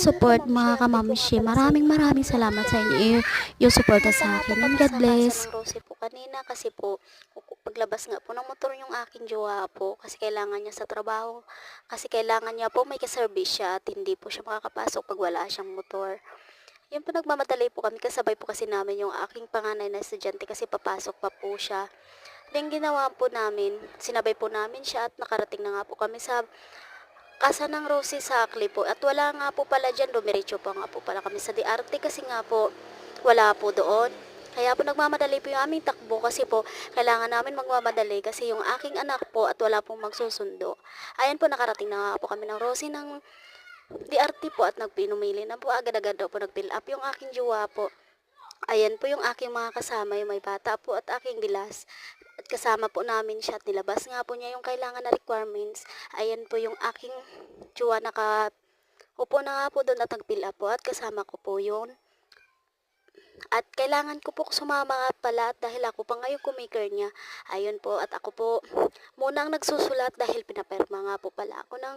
support mga kamamshi. Maraming salamat sa inyo. Yung suporta sa akin. And God bless. Ng Rosie po kanina kasi po paglabas nga po ng motor yung aking jowa po kasi kailangan niya sa trabaho. Kasi kailangan niya po may kaservice siya at hindi po siya makakapasok pag wala siyang motor. Yun po nagmamadali po kami kasabay po kasi namin yung aking panganay na estudyante kasi papasok pa po siya. Then ginawa po namin, sinabay po namin siya at nakarating na nga po kami sa Casa ng Rosie sa Akli po. At wala nga po pala dyan, dumiretso pa nga po pala kami sa DRT kasi nga po wala po doon. Kaya po nagmamadali po yung aming takbo kasi po kailangan namin magmamadali kasi yung aking anak po at wala pong magsusundo. Ayan po nakarating na nga po kami ng Rosie ng DRT po at nagpinumili na po agad-agad daw po nag-fill up yung aking jowa po. Ayan po yung aking mga kasama, yung may bata po at aking bilas. At kasama po namin siya at nilabas nga po niya yung kailangan na requirements. Ayan po yung aking jowa upo na nga po doon at nag-fill up po at kasama ko po yun. At kailangan ko po sumama nga pala at dahil ako pa ngayon kumaker niya. Ayun po at ako po muna ang nagsusulat dahil pinaperma nga po pala ako ng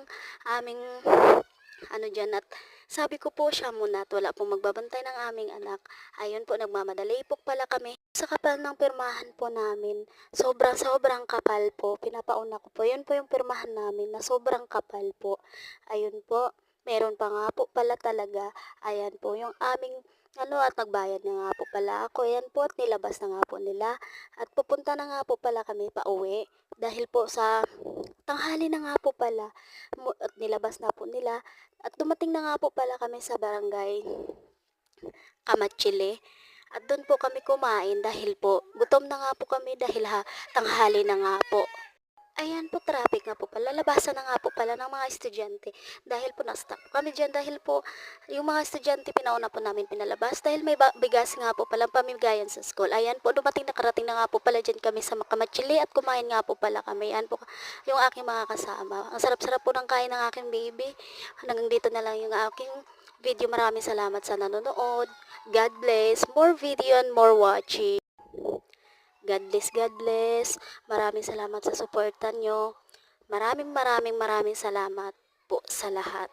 aming dyan at sabi ko po siya muna at wala pong magbabantay ng aming anak. Ayun po nagmamadali po pala kami sa kapal ng pirmahan po namin. Sobrang kapal po. Pinapauna ko po. Yun po yung pirmahan namin na sobrang kapal po. Ayun po. Meron pa nga po pala talaga. Ayan po yung aming at nagbayad na nga po pala ako. Ayan po at nilabas na nga po nila. At pupunta na nga po pala kami pa uwi. Dahil po sa tanghali na nga po pala. At nilabas na po nila. At dumating na nga po pala kami sa barangay Kamatsili. At doon po kami kumain dahil po gutom na nga po kami dahil tanghali na nga po. Ayan po, traffic nga po pala. Labasan na nga po pala ng mga estudyante. Dahil po na-stop kami dyan. Dahil po yung mga estudyante pinauna po namin pinalabas. Dahil may bigas nga po palang pamigayan sa school. Ayan po, nakarating na nga po pala dyan kami sa Kamatsili at kumain nga po pala kami. Ayan po yung aking mga kasama. Ang sarap-sarap po ng kain ng aking baby. Hanggang dito na lang yung aking video. Maraming salamat sa nanonood. God bless. More video and more watching. God bless, God bless. Maraming salamat sa suportan nyo. Maraming salamat po sa lahat.